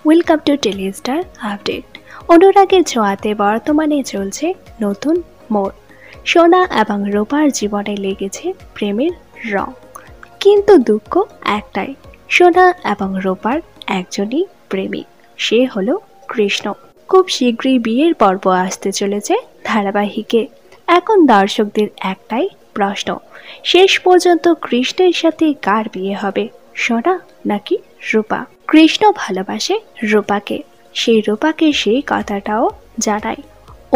Welcome to Telestar update. অনুরাগের ছোঁয়াতে বর্তমানে চলছে নতুন মোড়। সোনা এবং রূপার জীবনে লেগেছে প্রেমের রং, কিন্তু দুঃখ একটাই, সোনা এবং রূপার একজনই প্রেমিক, সে হলো কৃষ্ণ। খুব শীঘ্রই বিয়ের পর্ব আসতে চলেছে ধারাবাহিকে। এখন দর্শকদের একটাই প্রশ্ন, শেষ পর্যন্ত কৃষ্ণের সাথে কার বিয়ে হবে, সোনা নাকি রূপা? কৃষ্ণ ভালোবাসে রূপাকে, সেই রূপাকে সেই কথাটাও জানায়।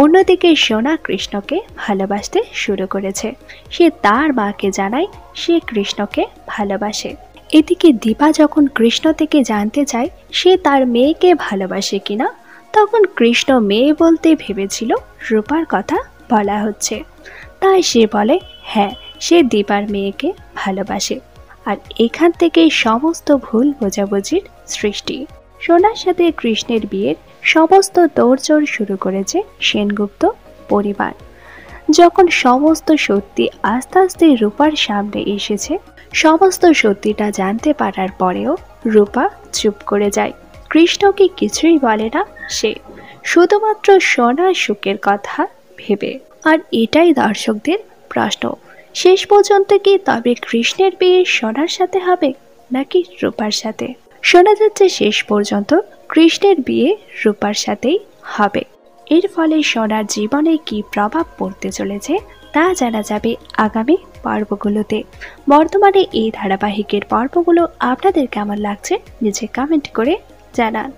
অন্যদিকে সোনা কৃষ্ণকে ভালোবাসতে শুরু করেছে, সে তার মাকে জানায় সে কৃষ্ণকে ভালোবাসে। এদিকে দীপা যখন কৃষ্ণ থেকে জানতে চায় সে তার মেয়েকে ভালোবাসে কিনা, তখন কৃষ্ণ মেয়ে বলতে ভেবেছিল রূপার কথা বলা হচ্ছে, তাই সে বলে হ্যাঁ, সে দীপার মেয়েকে ভালোবাসে। আর এখান থেকে সমস্ত ভুল বোঝাবুঝির সৃষ্টি। সোনার সাথে কৃষ্ণের বিয়ের সমস্ত তোড়জোড় শুরু করেছে সেনগুপ্ত পরিবার। যখন সমস্ত সত্যি আস্তে আস্তে রূপার সামনে এসেছে, সমস্ত সত্যিটা জানতে পারার পরেও রূপা চুপ করে যায়। কৃষ্ণকে কিছুই বলে না সে, শুধুমাত্র সোনার সুখের কথা ভেবে। আর এটাই দর্শকদের প্রশ্ন, শেষ পর্যন্ত কি তবে কৃষ্ণের বিয়ে সোনার সাথে হবে নাকি রূপার সাথে? শোনা যাচ্ছে শেষ পর্যন্ত কৃষ্ণের বিয়ে রূপার সাথেই হবে। এর ফলে সোনার জীবনে কি প্রভাব পড়তে চলেছে তা জানা যাবে আগামী পর্বগুলোতে। বর্তমানে এই ধারাবাহিকের পর্বগুলো আপনাদের কেমন লাগছে নিচে কমেন্ট করে জানান।